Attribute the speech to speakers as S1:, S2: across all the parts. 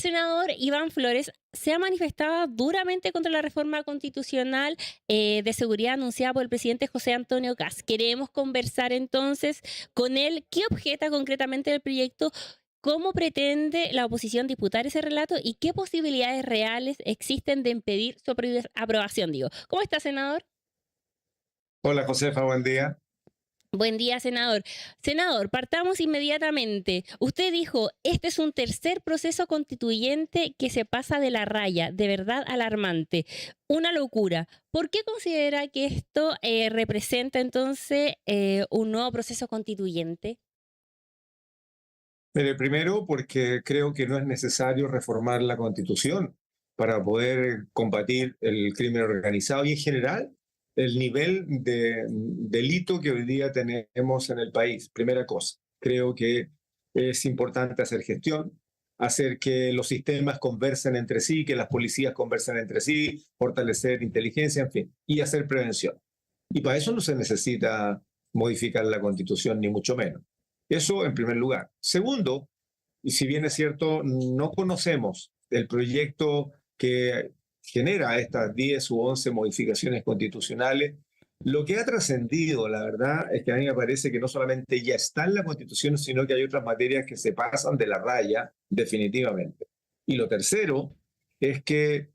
S1: Senador Iván Flores se ha manifestado duramente contra la reforma constitucional de seguridad anunciada por el presidente José Antonio Kast. Queremos conversar entonces con él qué objeta concretamente del proyecto, cómo pretende la oposición disputar ese relato y qué posibilidades reales existen de impedir su aprobación. Digo, ¿cómo está, senador?
S2: Hola Josefa, buen día.
S1: Buen día, senador. Senador, partamos inmediatamente. Usted dijo, este es un tercer proceso constituyente que se pasa de la raya, de verdad alarmante. Una locura. ¿Por qué considera que esto representa entonces un nuevo proceso constituyente?
S2: Mire, primero porque creo que no es necesario reformar la Constitución para poder combatir el crimen organizado y en general el nivel de delito que hoy día tenemos en el país. Primera cosa, creo que es importante hacer gestión, hacer que los sistemas conversen entre sí, que las policías conversen entre sí, fortalecer inteligencia, en fin, y hacer prevención. Y para eso no se necesita modificar la Constitución, ni mucho menos. Eso en primer lugar. Segundo, y si bien es cierto, no conocemos el proyecto que genera estas 10 u 11 modificaciones constitucionales, lo que ha trascendido, la verdad, es que a mí me parece que no solamente ya está en la Constitución, sino que hay otras materias que se pasan de la raya definitivamente. Y lo tercero es que,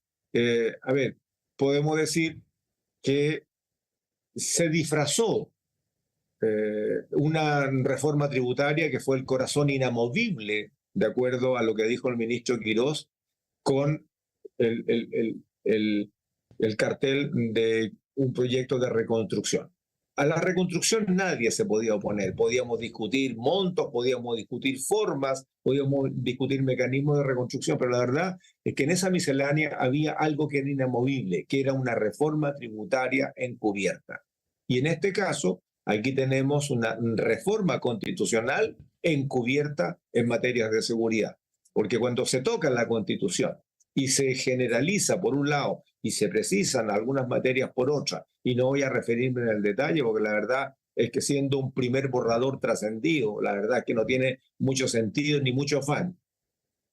S2: a ver, podemos decir que se disfrazó una reforma tributaria que fue el corazón inamovible, de acuerdo a lo que dijo el ministro Quirós, con el, el, el, el, el cartel de un proyecto de reconstrucción. A la reconstrucción nadie se podía oponer. Podíamos discutir montos, podíamos discutir formas, podíamos discutir mecanismos de reconstrucción, pero la verdad es que en esa miscelánea había algo que era inamovible, que era una reforma tributaria encubierta. Y en este caso, aquí tenemos una reforma constitucional encubierta en materias de seguridad. Porque cuando se toca la Constitución y se generaliza por un lado y se precisan algunas materias por otra, y no voy a referirme en el detalle porque la verdad es que siendo un primer borrador trascendido, la verdad es que no tiene mucho sentido ni mucho afán.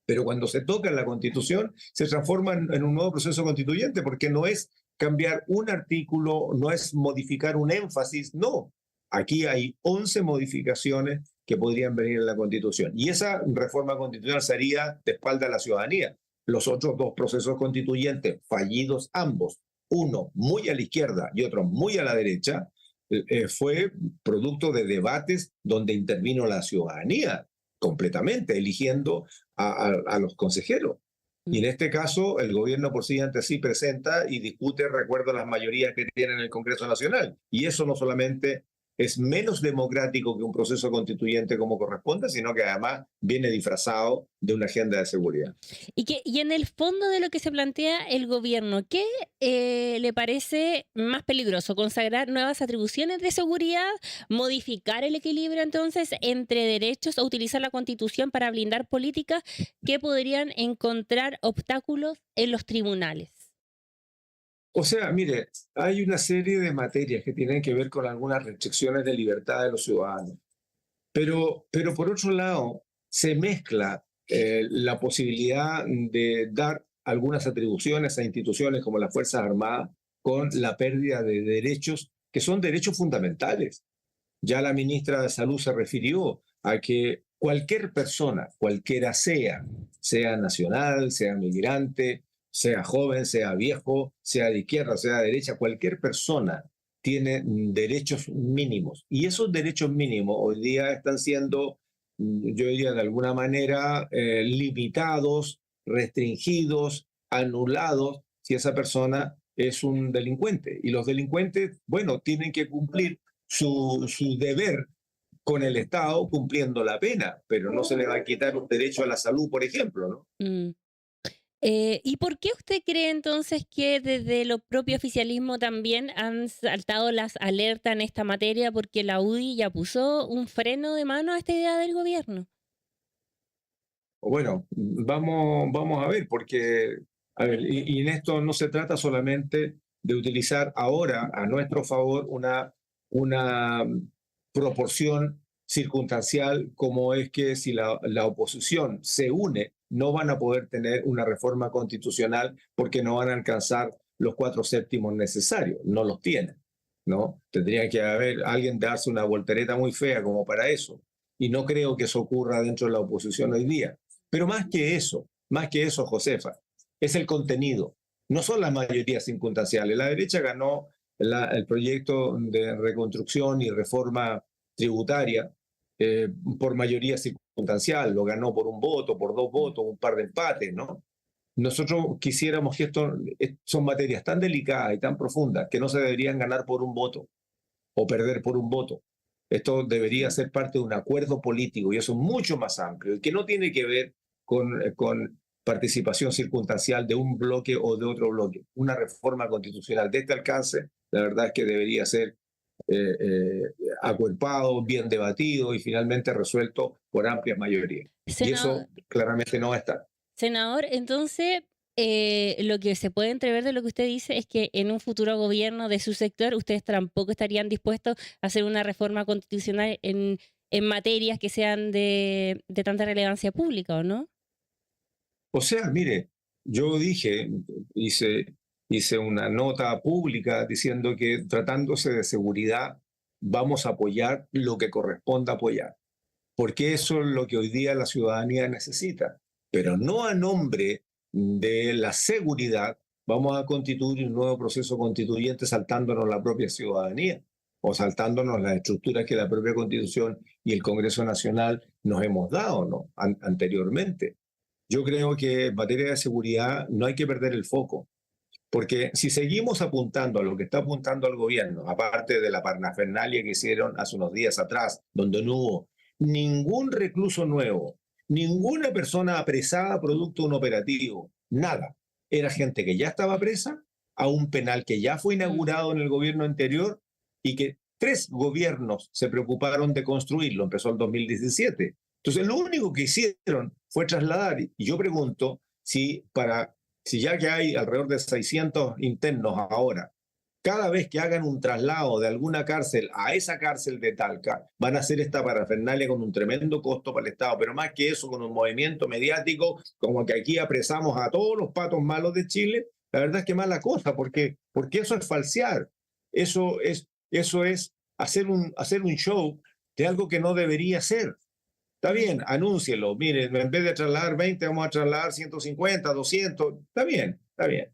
S2: Pero cuando se toca en la Constitución, se transforma en un nuevo proceso constituyente, porque no es cambiar un artículo, no es modificar un énfasis, no. Aquí hay 11 modificaciones que podrían venir en la Constitución. Y esa reforma constitucional sería de espalda a la ciudadanía. Los otros dos procesos constituyentes, fallidos ambos, uno muy a la izquierda y otro muy a la derecha, fue producto de debates donde intervino la ciudadanía completamente, eligiendo a los consejeros. Y en este caso, el gobierno por sí ante sí presenta y discute, recuerdo, las mayorías que tiene en el Congreso Nacional. Y eso no solamente es menos democrático que un proceso constituyente como corresponde, sino que además viene disfrazado de una agenda de seguridad.
S1: Y en el fondo de lo que se plantea el gobierno, ¿qué le parece más peligroso? ¿Consagrar nuevas atribuciones de seguridad? ¿Modificar el equilibrio entonces entre derechos o utilizar la Constitución para blindar políticas que podrían encontrar obstáculos en los tribunales?
S2: O sea, mire, hay una serie de materias que tienen que ver con algunas restricciones de libertad de los ciudadanos. Pero por otro lado, se mezcla la posibilidad de dar algunas atribuciones a instituciones como las Fuerzas Armadas con la pérdida de derechos que son derechos fundamentales. Ya la ministra de Salud se refirió a que cualquier persona, cualquiera sea, sea nacional, sea migrante, sea joven, sea viejo, sea de izquierda, sea de derecha, cualquier persona tiene derechos mínimos. Y esos derechos mínimos hoy día están siendo, yo diría de alguna manera, limitados, restringidos, anulados, si esa persona es un delincuente. Y los delincuentes, bueno, tienen que cumplir su deber con el Estado cumpliendo la pena, pero no se le va a quitar un derecho a la salud, por ejemplo, ¿no?
S1: Mm. ¿Y por qué usted cree entonces que desde lo propio oficialismo también han saltado las alertas en esta materia porque la UDI ya puso un freno de mano a esta idea del gobierno?
S2: Bueno, vamos a ver, porque a ver, y en esto no se trata solamente de utilizar ahora a nuestro favor una proporción circunstancial como es que si la oposición se une, no van a poder tener una reforma constitucional porque no van a alcanzar los 4/7 necesarios, no los tienen, ¿no? Tendría que haber alguien darse una voltereta muy fea como para eso, y no creo que eso ocurra dentro de la oposición hoy día. Pero más que eso, Josefa, es el contenido, no son las mayorías circunstanciales. La derecha ganó el proyecto de reconstrucción y reforma tributaria por mayoría circunstancial, lo ganó por un voto, por 2 votos, un par de empates, ¿no? Nosotros quisiéramos que son materias tan delicadas y tan profundas que no se deberían ganar por un voto o perder por un voto. Esto debería ser parte de un acuerdo político y eso es mucho más amplio y que no tiene que ver con participación circunstancial de un bloque o de otro bloque. Una reforma constitucional de este alcance, la verdad es que debería ser acuerpado, bien debatido y finalmente resuelto por amplia mayoría. Y eso claramente no va a estar.
S1: Senador, entonces, lo que se puede entrever de lo que usted dice es que en un futuro gobierno de su sector, ustedes tampoco estarían dispuestos a hacer una reforma constitucional en materias que sean de tanta relevancia pública, ¿o no?
S2: O sea, mire, yo hice una nota pública diciendo que tratándose de seguridad vamos a apoyar lo que corresponda apoyar, porque eso es lo que hoy día la ciudadanía necesita, pero no a nombre de la seguridad vamos a constituir un nuevo proceso constituyente saltándonos la propia ciudadanía o saltándonos las estructuras que la propia Constitución y el Congreso Nacional nos hemos dado, ¿no? Anteriormente. Yo creo que en materia de seguridad no hay que perder el foco, porque si seguimos apuntando a lo que está apuntando el gobierno, aparte de la parafernalia que hicieron hace unos días atrás, donde no hubo ningún recluso nuevo, ninguna persona apresada producto de un operativo, nada. Era gente que ya estaba presa a un penal que ya fue inaugurado en el gobierno anterior y que 3 gobiernos se preocuparon de construirlo, empezó el 2017. Entonces, lo único que hicieron fue trasladar, y yo pregunto si ya que hay alrededor de 600 internos ahora, cada vez que hagan un traslado de alguna cárcel a esa cárcel de Talca, van a hacer esta parafernalia con un tremendo costo para el Estado, pero más que eso, con un movimiento mediático, como que aquí apresamos a todos los patos malos de Chile, la verdad es que mala cosa, porque eso es falsear, eso es hacer un show de algo que no debería ser. Está bien, anúncielo. Miren, en vez de trasladar 20, vamos a trasladar 150, 200. Está bien, está bien.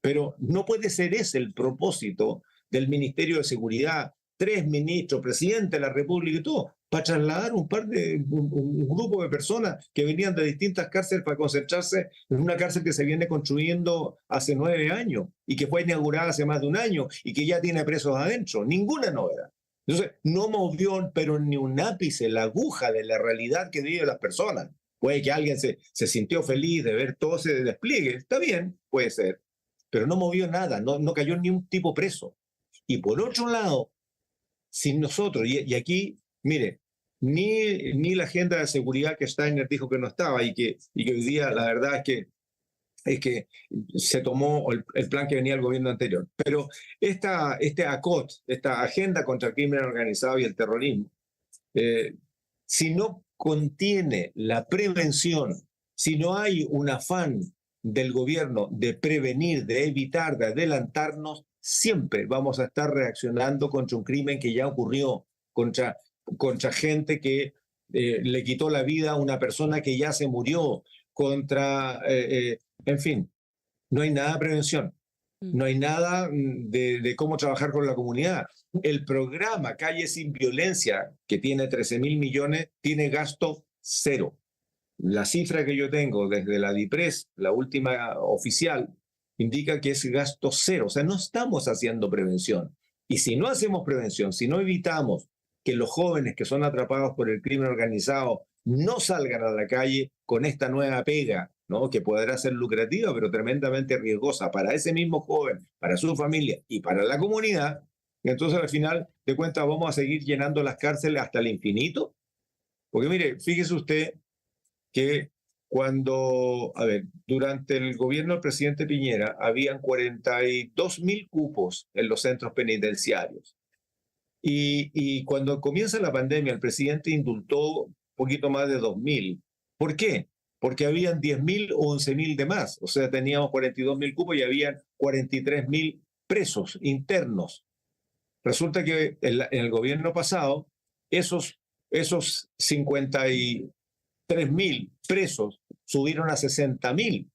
S2: Pero no puede ser ese el propósito del Ministerio de Seguridad, 3 ministros, presidente de la República y todo, para trasladar un grupo de personas que venían de distintas cárceles para concentrarse en una cárcel que se viene construyendo hace 9 años y que fue inaugurada hace más de un año y que ya tiene presos adentro. Ninguna novedad. Entonces, no movió, pero ni un ápice, la aguja de la realidad que viven las personas. Puede que alguien se sintió feliz de ver todo ese despliegue, está bien, puede ser, pero no movió nada, no cayó ni un tipo preso. Y por otro lado, sin nosotros, y aquí, mire, ni la agenda de seguridad que Steiner dijo que no estaba y que hoy día la verdad es que se tomó el plan que venía del gobierno anterior. Pero este ACOT, esta Agenda contra el Crimen Organizado y el Terrorismo, si no contiene la prevención, si no hay un afán del gobierno de prevenir, de evitar, de adelantarnos, siempre vamos a estar reaccionando contra un crimen que ya ocurrió, contra gente que le quitó la vida a una persona que ya se murió, en fin, no hay nada de prevención, no hay nada de cómo trabajar con la comunidad. El programa Calle Sin Violencia, que tiene 13.000 millones, tiene gasto cero. La cifra que yo tengo desde la DIPRES, la última oficial, indica que es gasto cero. O sea, no estamos haciendo prevención. Y si no hacemos prevención, si no evitamos que los jóvenes que son atrapados por el crimen organizado no salgan a la calle con esta nueva pega, ¿no? Que podrá ser lucrativa, pero tremendamente riesgosa para ese mismo joven, para su familia y para la comunidad, entonces al final de cuentas vamos a seguir llenando las cárceles hasta el infinito. Porque mire, fíjese usted que durante el gobierno del presidente Piñera habían 42.000 cupos en los centros penitenciarios. Y cuando comienza la pandemia, el presidente indultó un poquito más de 2.000. ¿Por qué? Porque habían 10.000 o 11.000 de más. O sea, teníamos 42.000 cupos y habían 43.000 presos internos. Resulta que en el gobierno pasado, esos 53.000 presos subieron a 60.000.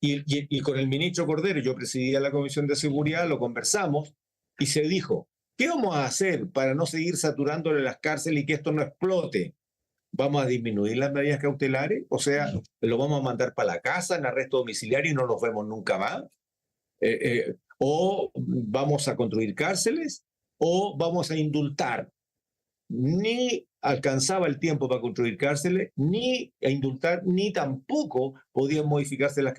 S2: Y con el ministro Cordero, yo presidía la Comisión de Seguridad, lo conversamos y se dijo, ¿qué vamos a hacer para no seguir saturándole las cárceles y que esto no explote? ¿Vamos a disminuir las medidas cautelares? O sea, ¿lo vamos a mandar para la casa en arresto domiciliario y no nos vemos nunca más? ¿O vamos a construir cárceles? ¿O vamos a indultar? Ni alcanzaba el tiempo para construir cárceles, ni a indultar, ni tampoco podían modificarse las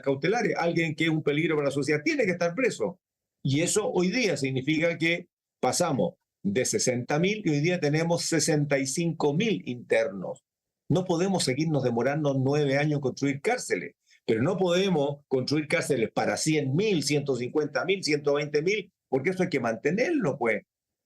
S2: cautelares. Alguien que es un peligro para la sociedad tiene que estar preso. Y eso hoy día significa que pasamos de 60.000 y hoy día tenemos 65.000 internos. No podemos seguirnos demorando 9 años en construir cárceles, pero no podemos construir cárceles para 100.000, 150.000, 120.000, porque eso hay que mantenerlo, pues.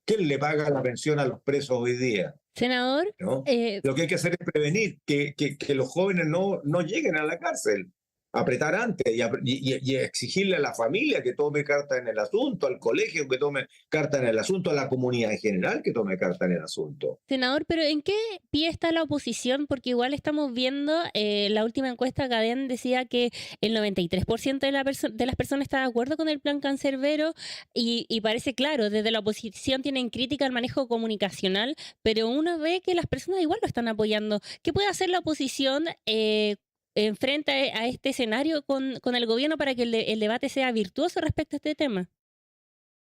S2: ¿Quién le paga la pensión a los presos hoy día?
S1: Senador,
S2: ¿No? Lo que hay que hacer es prevenir que los jóvenes no lleguen a la cárcel, apretar antes y exigirle a la familia que tome carta en el asunto, al colegio que tome carta en el asunto, a la comunidad en general que tome carta en el asunto.
S1: senador, pero ¿en qué pie está la oposición? Porque igual estamos viendo, la última encuesta Cadén decía que el 93% de las personas está de acuerdo con el plan cancerbero y parece claro, desde la oposición tienen crítica al manejo comunicacional, pero uno ve que las personas igual lo están apoyando. ¿Qué puede hacer la oposición frente a este escenario con el gobierno para que el debate sea virtuoso respecto a este tema?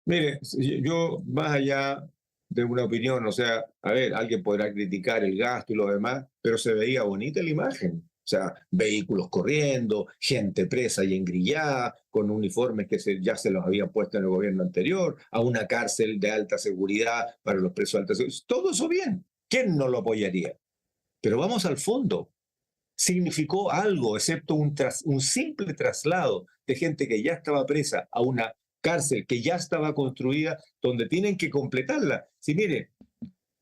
S2: Mire, yo más allá de una opinión, o sea, a ver, alguien podrá criticar el gasto y lo demás, pero se veía bonita la imagen. O sea, vehículos corriendo, gente presa y engrillada, con uniformes que ya se los habían puesto en el gobierno anterior, a una cárcel de alta seguridad para los presos de alta seguridad. Todo eso bien. ¿Quién no lo apoyaría? Pero vamos al fondo. Significó algo, excepto un simple traslado de gente que ya estaba presa a una cárcel que ya estaba construida, donde tienen que completarla. Si mire,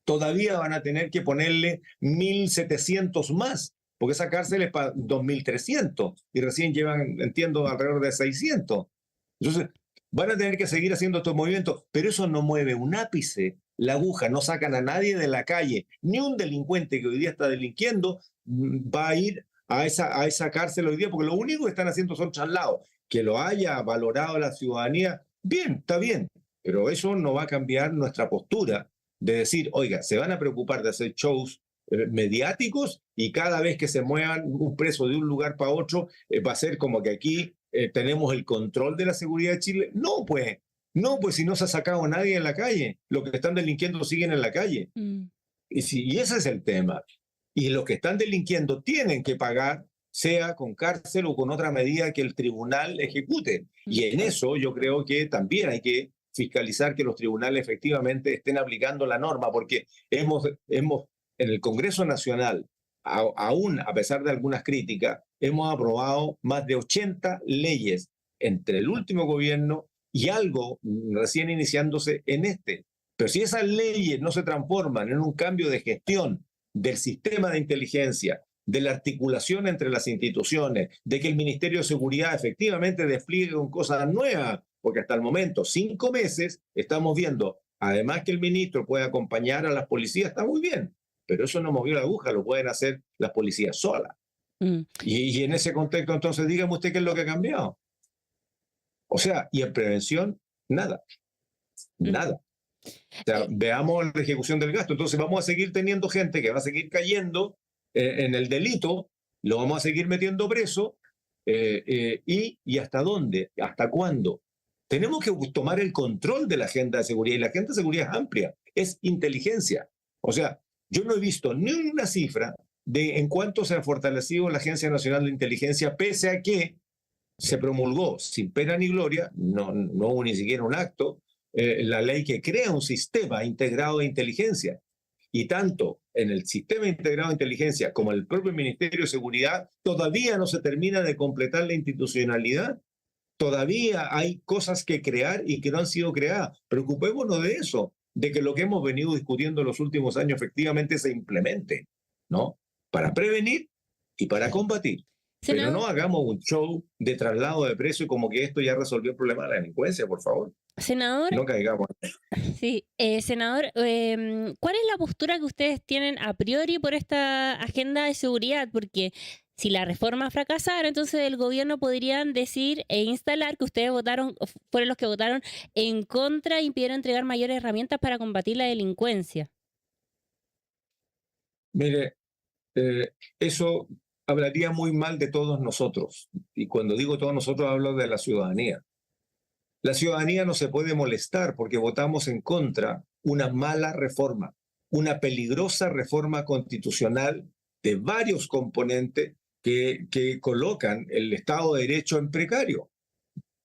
S2: todavía van a tener que ponerle 1.700 más, porque esa cárcel es para 2.300 y recién llevan, entiendo, alrededor de 600. Entonces, van a tener que seguir haciendo estos movimientos, pero eso no mueve un ápice la aguja, no sacan a nadie de la calle, ni un delincuente que hoy día está delinquiendo va a ir a esa cárcel hoy día, porque lo único que están haciendo son traslados. Que lo haya valorado la ciudadanía, bien, está bien, pero eso no va a cambiar nuestra postura de decir, oiga, se van a preocupar de hacer shows mediáticos y cada vez que se muevan un preso de un lugar para otro, va a ser como que aquí tenemos el control de la seguridad de Chile. No, pues si no se ha sacado nadie en la calle, los que están delinquiendo siguen en la calle. Y ese es el tema. Y los que están delinquiendo tienen que pagar, sea con cárcel o con otra medida que el tribunal ejecute. Y en eso yo creo que también hay que fiscalizar que los tribunales efectivamente estén aplicando la norma, porque hemos en el Congreso Nacional, aún a pesar de algunas críticas, hemos aprobado más de 80 leyes entre el último gobierno y algo recién iniciándose en este. Pero si esas leyes no se transforman en un cambio de gestión del sistema de inteligencia, de la articulación entre las instituciones, de que el Ministerio de Seguridad efectivamente despliegue con cosas nuevas, porque hasta el momento, 5 meses, estamos viendo, además que el ministro puede acompañar a las policías, está muy bien, pero eso no movió la aguja, lo pueden hacer las policías solas. Y en ese contexto, entonces, dígame usted qué es lo que ha cambiado. O sea, y en prevención, nada. Nada. O sea, veamos la ejecución del gasto. Entonces vamos a seguir teniendo gente que va a seguir cayendo en el delito, lo vamos a seguir metiendo preso, y ¿hasta dónde? ¿Hasta cuándo? Tenemos que tomar el control de la agenda de seguridad, y la agenda de seguridad es amplia, es inteligencia. O sea, yo no he visto ni una cifra de en cuánto se ha fortalecido la Agencia Nacional de Inteligencia, pese a que se promulgó sin pena ni gloria, no hubo ni siquiera un acto, la ley que crea un sistema integrado de inteligencia. Y tanto en el sistema integrado de inteligencia como en el propio Ministerio de Seguridad todavía no se termina de completar la institucionalidad. Todavía hay cosas que crear y que no han sido creadas. Preocupémonos de eso. de que lo que hemos venido discutiendo en los últimos años efectivamente se implemente, ¿no? Para prevenir y para combatir. Pero
S1: Senador,
S2: no hagamos un show de traslado de precio como que esto ya resolvió el problema de la delincuencia, por favor.
S1: senador,
S2: No caigamos.
S1: sí, senador, ¿cuál es la postura que ustedes tienen a priori por esta agenda de seguridad? Porque si la reforma fracasara, entonces el gobierno podrían decir e instalar que ustedes fueron los que votaron en contra e impidieron entregar mayores herramientas para combatir la delincuencia.
S2: Mire, eso hablaría muy mal de todos nosotros. Y cuando digo todos nosotros, hablo de la ciudadanía. La ciudadanía no se puede molestar porque votamos en contra una mala reforma, una peligrosa reforma constitucional de varios componentes que colocan el Estado de Derecho en precario.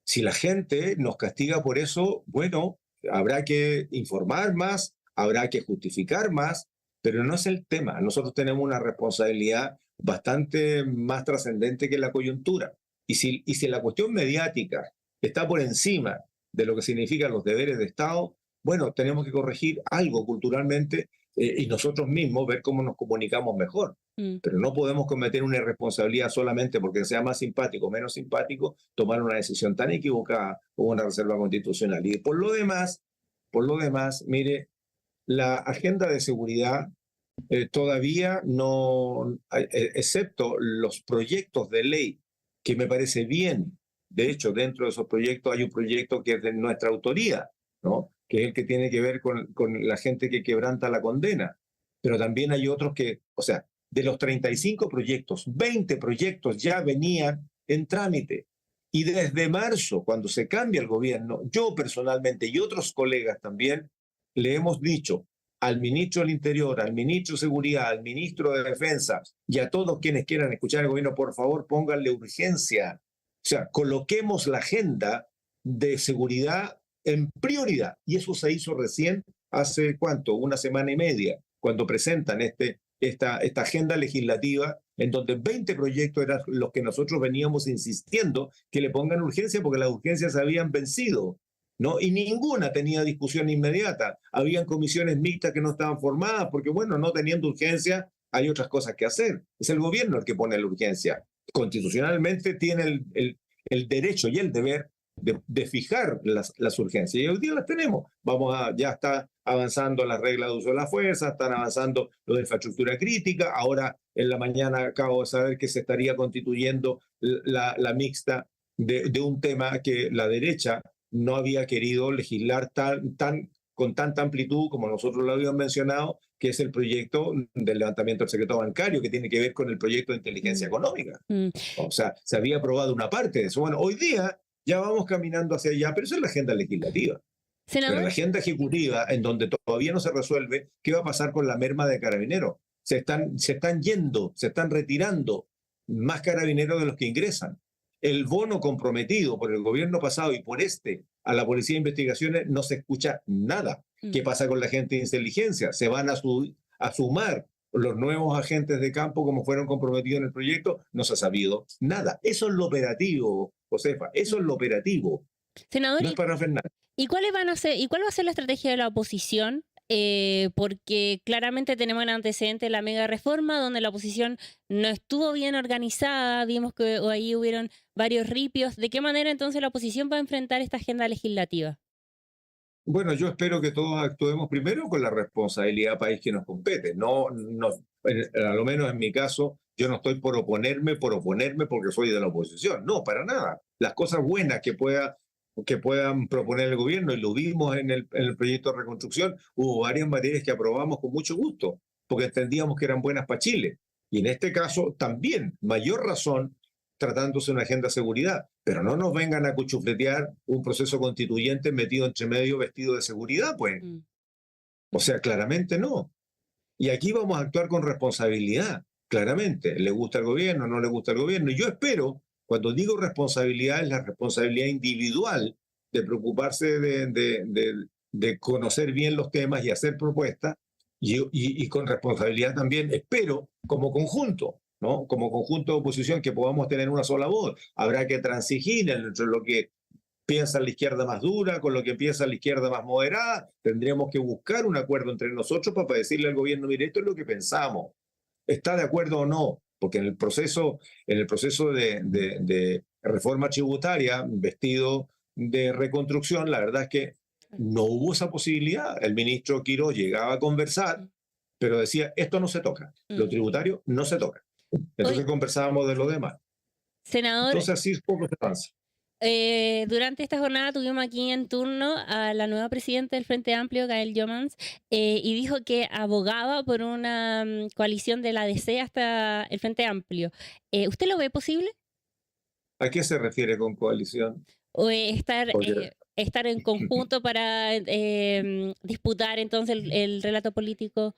S2: Si la gente nos castiga por eso, bueno, habrá que informar más, habrá que justificar más, pero no es el tema. Nosotros tenemos una responsabilidad bastante más trascendente que la coyuntura. Y si la cuestión mediática está por encima de lo que significan los deberes de Estado, bueno, tenemos que corregir algo culturalmente y nosotros mismos ver cómo nos comunicamos mejor. Pero no podemos cometer una irresponsabilidad solamente porque sea más simpático o menos simpático, tomar una decisión tan equivocada como una reserva constitucional. Y por lo demás, mire, la agenda de seguridad todavía no, excepto los proyectos de ley que me parece bien. De hecho, dentro de esos proyectos hay un proyecto que es de nuestra autoría, ¿no? Que es el que tiene que ver con la gente que quebranta la condena. Pero también hay otros que, o sea, de los 35 proyectos, 20 proyectos ya venían en trámite. Y desde marzo, cuando se cambia el gobierno, yo personalmente y otros colegas también le hemos dicho al ministro del Interior, al ministro de Seguridad, al ministro de Defensa y a todos quienes quieran escuchar al gobierno, por favor, pónganle urgencia. O sea, coloquemos la agenda de seguridad en prioridad. Y eso se hizo recién hace, ¿cuánto? Una semana y media, cuando presentan esta agenda legislativa en donde 20 proyectos eran los que nosotros veníamos insistiendo que le pongan urgencia porque las urgencias se habían vencido, ¿no? Y ninguna tenía discusión inmediata. Habían comisiones mixtas que no estaban formadas porque, bueno, no teniendo urgencia, hay otras cosas que hacer. Es el gobierno el que pone la urgencia. Constitucionalmente tiene el derecho y el deber de fijar las urgencias. Y hoy día las tenemos. Ya está avanzando las reglas de uso de la fuerza, están avanzando lo de infraestructura crítica. Ahora, en la mañana acabo de saber que se estaría constituyendo la mixta de un tema que la derecha no había querido legislar con tanta amplitud como nosotros lo habíamos mencionado, que es el proyecto del levantamiento del secreto bancario, que tiene que ver con el proyecto de inteligencia económica. O sea, se había aprobado una parte de eso. Bueno, hoy día ya vamos caminando hacia allá, pero eso es la agenda legislativa.
S1: ¿Senador?
S2: Pero la agenda ejecutiva, en donde todavía no se resuelve, ¿qué va a pasar con la merma de carabineros? Se están retirando más carabineros de los que ingresan. El bono comprometido por el gobierno pasado y por a la Policía de Investigaciones no se escucha nada. ¿Qué pasa con la gente de inteligencia? ¿Se van a sumar los nuevos agentes de campo como fueron comprometidos en el proyecto? No se ha sabido nada. Eso es lo operativo, Josefa. Eso es lo operativo.
S1: Senador,
S2: no es para Fernández.
S1: ¿y cuál va a ser la estrategia de la oposición? Porque claramente tenemos el antecedente de la mega reforma, donde la oposición no estuvo bien organizada, vimos que ahí hubieron varios ripios. ¿De qué manera entonces la oposición va a enfrentar esta agenda legislativa?
S2: Bueno, yo espero que todos actuemos primero con la responsabilidad país que nos compete. A lo menos en mi caso, yo no estoy por oponerme porque soy de la oposición. No, para nada. Las cosas buenas que puedan proponer el gobierno, y lo vimos en el proyecto de reconstrucción, hubo varias materias que aprobamos con mucho gusto, porque entendíamos que eran buenas para Chile. Y en este caso también, mayor razón, tratándose de una agenda de seguridad. Pero no nos vengan a cuchufletear un proceso constituyente metido entre medio vestido de seguridad, pues. O sea, claramente no. Y aquí vamos a actuar con responsabilidad, claramente. ¿Le gusta el gobierno? ¿No le gusta el gobierno? Y yo espero, cuando digo responsabilidad, es la responsabilidad individual de preocuparse de conocer bien los temas y hacer propuestas, y con responsabilidad también espero como conjunto, ¿no? Como conjunto de oposición, que podamos tener una sola voz. Habrá que transigir entre lo que piensa la izquierda más dura, con lo que piensa la izquierda más moderada. Tendríamos que buscar un acuerdo entre nosotros para decirle al gobierno, mire, esto es lo que pensamos. ¿Está de acuerdo o no? Porque en el proceso de reforma tributaria, vestido de reconstrucción, la verdad es que no hubo esa posibilidad. El ministro Quirós llegaba a conversar, pero decía, esto no se toca, lo tributario no se toca. Entonces conversábamos de lo demás.
S1: Senador,
S2: entonces así es poco se avanza.
S1: Durante esta jornada tuvimos aquí en turno a la nueva presidenta del Frente Amplio, Gael Jomans, y dijo que abogaba por una coalición de la DC hasta el Frente Amplio. ¿Usted lo ve posible?
S2: ¿A qué se refiere con coalición?
S1: ¿O estar en conjunto para disputar entonces el relato político,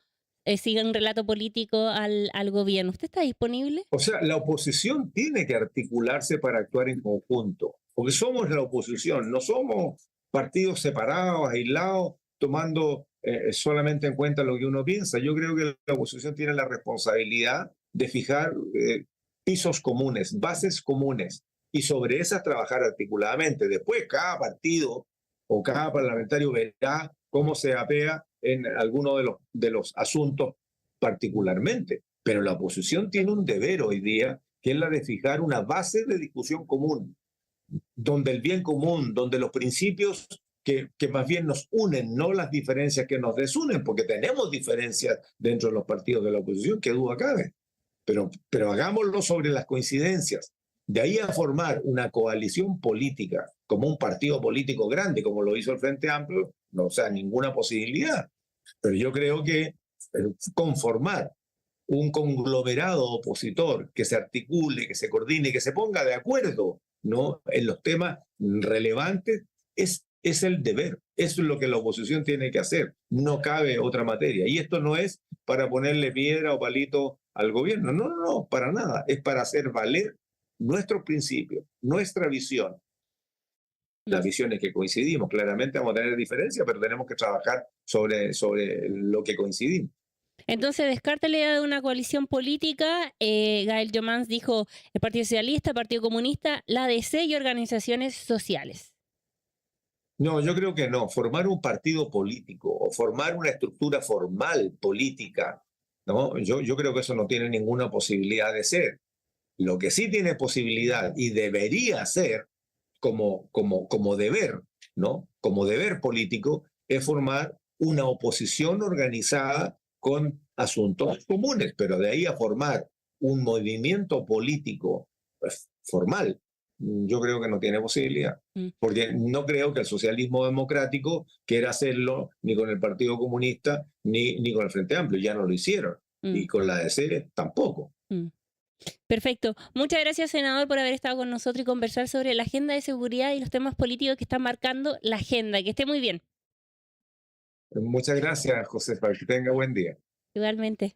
S1: siga un relato político al gobierno? ¿Usted está disponible?
S2: O sea, la oposición tiene que articularse para actuar en conjunto, porque somos la oposición, no somos partidos separados, aislados, tomando solamente en cuenta lo que uno piensa. Yo creo que la oposición tiene la responsabilidad de fijar pisos comunes, bases comunes, y sobre esas trabajar articuladamente. Después cada partido o cada parlamentario verá cómo se apea en alguno de los asuntos particularmente. Pero la oposición tiene un deber hoy día, que es la de fijar una base de discusión común, donde el bien común, donde los principios que más bien nos unen, no las diferencias que nos desunen, porque tenemos diferencias dentro de los partidos de la oposición, que duda cabe. Pero hagámoslo sobre las coincidencias. De ahí a formar una coalición política, como un partido político grande, como lo hizo el Frente Amplio, no, o sea, ninguna posibilidad. Pero yo creo que conformar un conglomerado opositor que se articule, que se coordine, que se ponga de acuerdo, ¿no?, en los temas relevantes, es el deber. Eso es lo que la oposición tiene que hacer. No cabe otra materia. Y esto no es para ponerle piedra o palito al gobierno. No, no, no, para nada. Es para hacer valer nuestros principios, nuestra visión. Las visiones que coincidimos, claramente vamos a tener diferencias, pero tenemos que trabajar sobre lo que coincidimos.
S1: Entonces, descarta la idea de una coalición política. Gael Jomans dijo el Partido Socialista, el Partido Comunista, la DC y organizaciones sociales.
S2: No, yo creo que no. Formar un partido político o formar una estructura formal política, ¿no? Yo creo que eso no tiene ninguna posibilidad de ser. Lo que sí tiene posibilidad y debería ser como deber, ¿no?, como deber político, es formar una oposición organizada con asuntos comunes, pero de ahí a formar un movimiento político formal, yo creo que no tiene posibilidad, porque no creo que el socialismo democrático quiera hacerlo ni con el Partido Comunista ni con el Frente Amplio, ya no lo hicieron, y con la DC tampoco.
S1: Perfecto. Muchas gracias, senador, por haber estado con nosotros y conversar sobre la agenda de seguridad y los temas políticos que están marcando la agenda. Que esté muy bien.
S2: Muchas gracias, Josefa. Que tenga buen día.
S1: Igualmente.